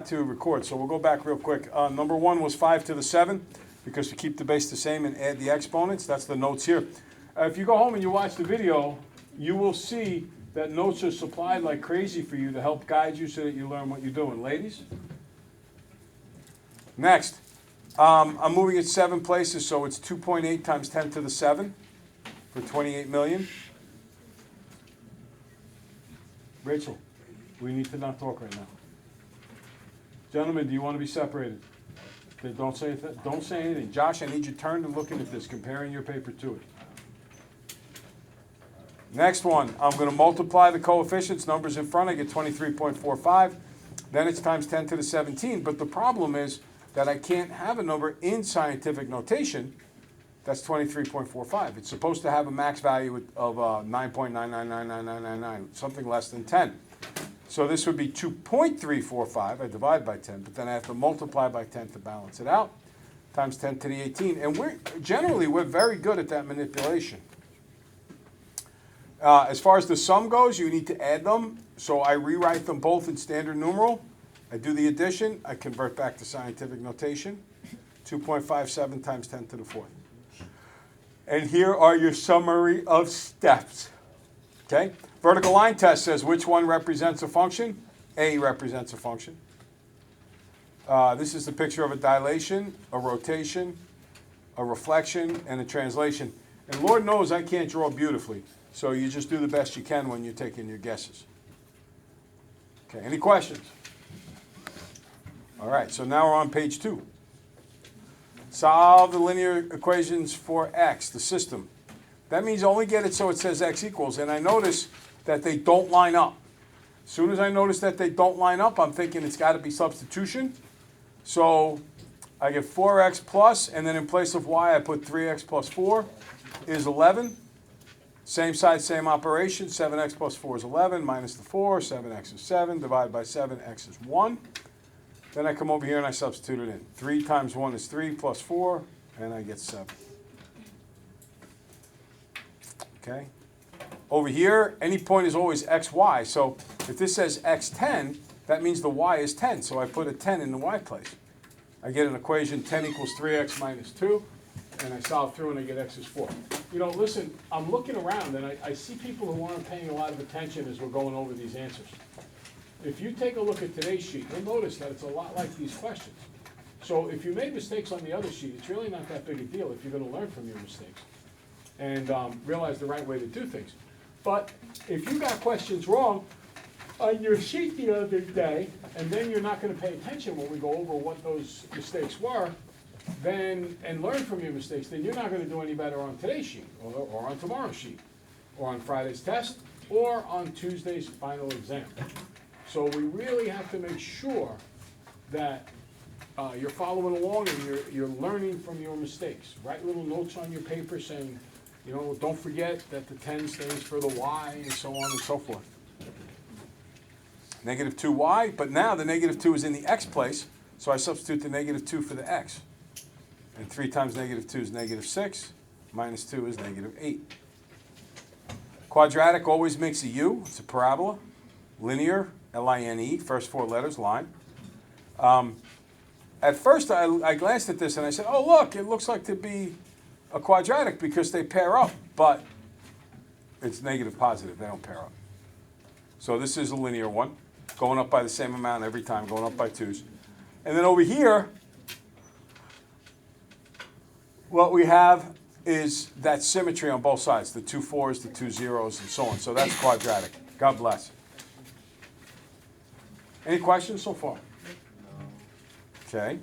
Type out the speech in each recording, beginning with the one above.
To record, so we'll go back real quick. Number one was 5 to the 7, because we keep the base the same and add the exponents. That's the notes here. If you go home and you watch the video, you will see that notes are supplied like crazy for you to help guide you so that you learn what you're doing. Ladies? Next, I'm moving it 7 places, so it's 2.8 times 10 to the 7 for 28 million. Rachel, we need to not talk right now. Gentlemen, do you want to be separated? Okay, don't say anything. Josh, I need you turned and looking at this, comparing your paper to it. Next one, I'm going to multiply the coefficients, numbers in front, I get 23.45. Then it's times 10 to the 17. But the problem is that I can't have a number in scientific notation that's 23.45. It's supposed to have a max value of 9.9999999, something less than 10. So this would be 2.345, I divide by 10, but then I have to multiply by 10 to balance it out, times 10 to the 18. And we're very good at that manipulation. As far as the sum goes, you need to add them. So I rewrite them both in standard numeral. I do the addition. I convert back to scientific notation. 2.57 times 10 to the 4th. And here are your summary of steps. Okay? Vertical line test says which one represents a function? A represents a function. This is the picture of a dilation, a rotation, a reflection, and a translation. And Lord knows I can't draw beautifully, so you just do the best you can when you're taking your guesses. Okay, any questions? All right, so now we're on page 2. Solve the linear equations for x, the system. That means only get it so it says x equals, and I notice that they don't line up. As soon as I notice that they don't line up, I'm thinking it's got to be substitution. So I get 4x plus, and then in place of y, I put 3x plus 4 is 11. Same side, same operation. 7x plus 4 is 11, minus the 4, 7x is 7, divided by 7, x is 1. Then I come over here and I substitute it in. 3 times 1 is 3 plus 4, and I get 7. Okay? Over here, any point is always xy. So if this says x10, that means the y is 10. So I put a 10 in the y place. I get an equation 10 equals 3x minus 2. And I solve through and I get x is 4. You know, listen, I'm looking around and I see people who aren't paying a lot of attention as we're going over these answers. If you take a look at today's sheet, you'll notice that it's a lot like these questions. So if you made mistakes on the other sheet, it's really not that big a deal if you're going to learn from your mistakes and realize the right way to do things. But if you got questions wrong on your sheet the other day, and then you're not going to pay attention when we go over what those mistakes were, then and learn from your mistakes, then you're not going to do any better on today's sheet, or on tomorrow's sheet, or on Friday's test, or on Tuesday's final exam. So we really have to make sure that you're following along and you're learning from your mistakes. Write little notes on your paper saying, you know, don't forget that the 10 stands for the y, and so on and so forth. Negative 2y, but now the negative 2 is in the x place, so I substitute the negative 2 for the x. And 3 times negative 2 is negative 6, minus 2 is negative 8. Quadratic always makes a u, it's a parabola. Linear, L-I-N-E, first 4 letters, line. At first I glanced at this and I said, oh look, it looks like to be a quadratic because they pair up, but it's negative positive, they don't pair up. So this is a linear one, going up by the same amount every time, going up by 2's. And then over here, what we have is that symmetry on both sides, the 2 4's, the 2 0's, and so on. So that's quadratic. God bless. Any questions so far? Okay.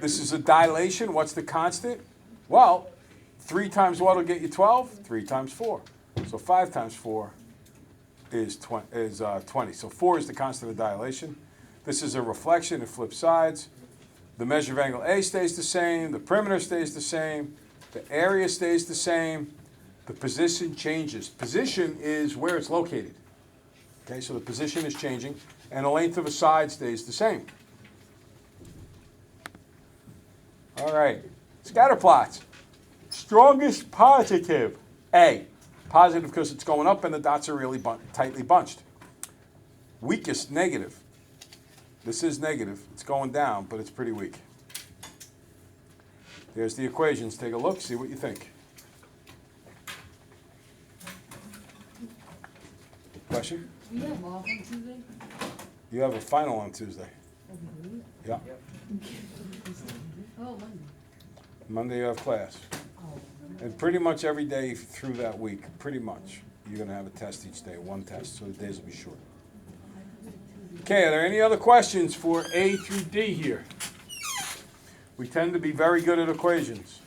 This is a dilation. What's the constant? Well, 3 times what will get you 12? 3 times 4. So 5 times 4 is 20. So 4 is the constant of dilation. This is a reflection. It flips sides. The measure of angle A stays the same. The perimeter stays the same. The area stays the same. The position changes. Position is where it's located. Okay, so the position is changing. And the length of a side stays the same. All right. Scatter plots. Strongest positive, A. Positive because it's going up and the dots are really tightly bunched. Weakest negative. This is negative. It's going down, but it's pretty weak. There's the equations. Take a look, see what you think. Question? You have off on Tuesday? You have a final on Tuesday. Yeah. Oh, Monday. Monday you have class. Oh. And pretty much every day through that week, pretty much, you're going to have a test each day, one test, so the days will be short. Okay, are there any other questions for A through D here? We tend to be very good at equations.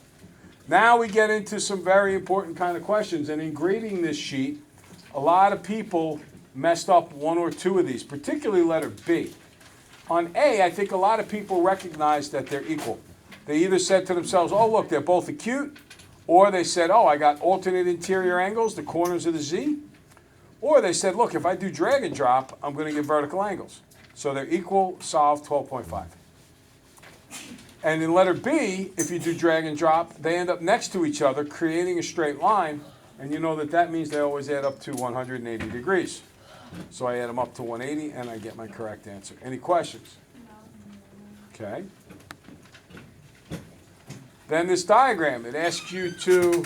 Now we get into some very important kind of questions, and in grading this sheet, a lot of people messed up one or two of these, particularly letter B. On A, I think a lot of people recognize that they're equal. They either said to themselves, oh, look, they're both acute, or they said, oh, I got alternate interior angles, the corners of the Z. Or they said, look, if I do drag and drop, I'm going to get vertical angles. So they're equal, solve 12.5. And in letter B, if you do drag and drop, they end up next to each other, creating a straight line. And you know that means they always add up to 180 degrees. So I add them up to 180, and I get my correct answer. Any questions? Okay. Then this diagram, it asks you to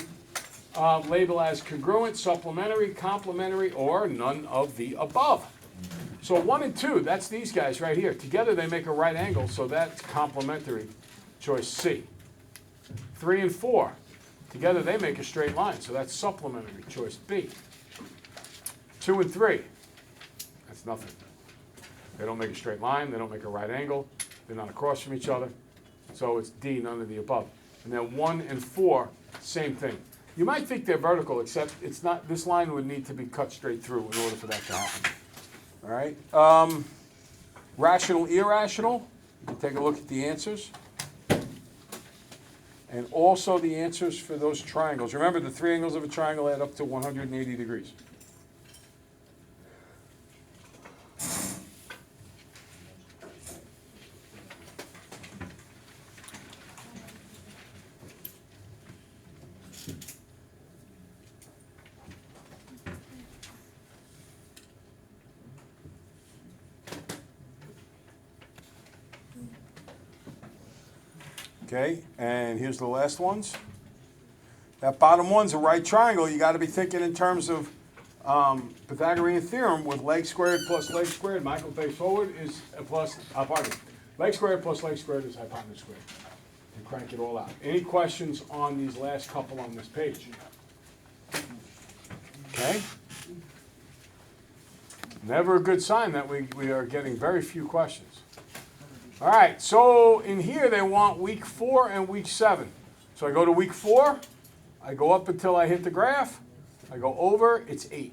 label as congruent, supplementary, complementary, or none of the above. So 1 and 2, that's these guys right here. Together they make a right angle, so that's complementary, choice C. 3 and 4, together they make a straight line, so that's supplementary, choice B. 2 and 3, that's nothing. They don't make a straight line, they don't make a right angle, they're not across from each other, so it's D, none of the above. And then 1 and 4, same thing. You might think they're vertical, except it's not. This line would need to be cut straight through in order for that to happen. All right. Rational, irrational. You can take a look at the answers. And also the answers for those triangles. Remember, the three angles of a triangle add up to 180 degrees. Okay, and here's the last ones. That bottom one's a right triangle. You got to be thinking in terms of Pythagorean theorem with leg squared plus leg squared. Michael face forward is plus, pardon me. Leg squared plus leg squared is hypotenuse squared. And crank it all out. Any questions on these last couple on this page? Okay. Never a good sign that we are getting very few questions. All right, so in here they want week 4 and week 7. So I go to week 4, I go up until I hit the graph, I go over, it's 8.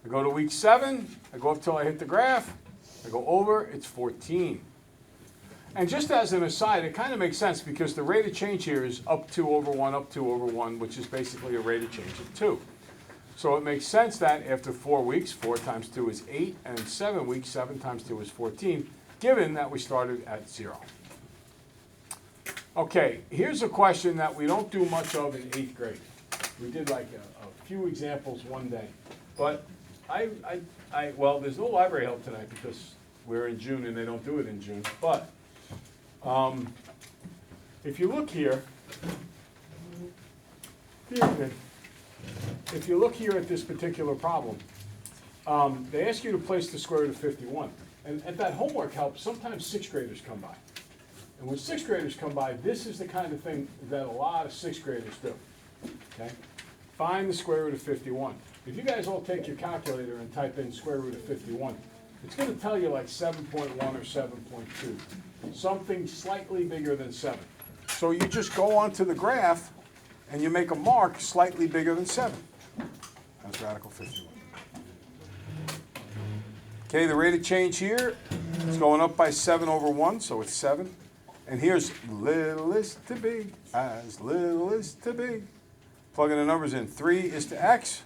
I go to week 7, I go up till I hit the graph, I go over, it's 14. And just as an aside, it kind of makes sense because the rate of change here is up 2 over 1, up 2 over 1, which is basically a rate of change of 2. So it makes sense that after 4 weeks, 4 times 2 is 8, and 7 weeks, 7 times 2 is 14. Given that we started at 0. Okay, here's a question that we don't do much of in 8th grade. We did like a few examples one day. But well, there's no library help tonight because we're in June and they don't do it in June. But if you look here, if you look here at this particular problem, they ask you to place the square root of 51. And that homework helps. Sometimes 6th graders come by. And when 6th graders come by, this is the kind of thing that a lot of 6th graders do. Okay? Find the square root of 51. If you guys all take your calculator and type in square root of 51, it's going to tell you like 7.1 or 7.2. Something slightly bigger than 7. So you just go onto the graph and you make a mark slightly bigger than 7. That's radical 51. Okay, the rate of change here is going up by 7 over 1, so it's 7. And here's littlest to big, as littlest to big. Plugging the numbers in. 3 is to x,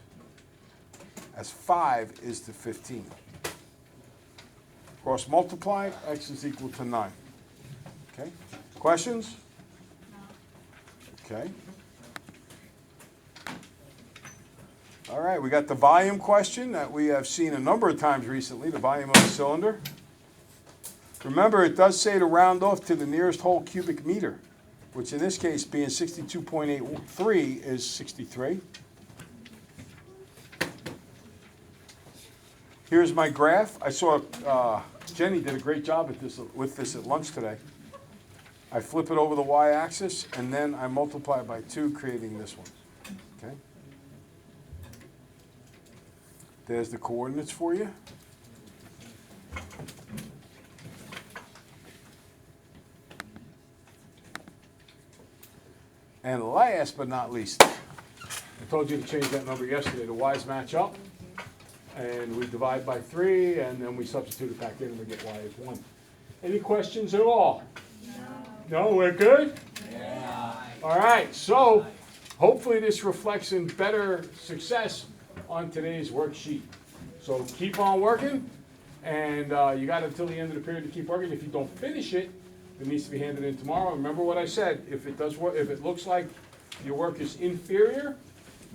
as 5 is to 15. Cross multiply, x is equal to 9. Okay, questions? Okay. All right, we got the volume question that we have seen a number of times recently, the volume of the cylinder. Remember, it does say to round off to the nearest whole cubic meter, which in this case being 62.83 is 63. Here's my graph. I saw Jenny did a great job with this at lunch today. I flip it over the y-axis, and then I multiply by 2, creating this one. Okay? There's the coordinates for you. And last but not least, I told you to change that number yesterday. The y's match up, and we divide by 3, and then we substitute it back in, and we get y is 1. Any questions at all? No, we're good? Yeah. All right, so hopefully this reflects in better success on today's worksheet. So keep on working, and you got until the end of the period to keep working. If you don't finish it, it needs to be handed in tomorrow. Remember what I said, if it does work, if it looks like your work is inferior,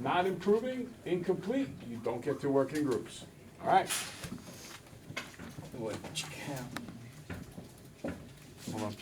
not improving, incomplete, you don't get to work in groups. All right? Hold on.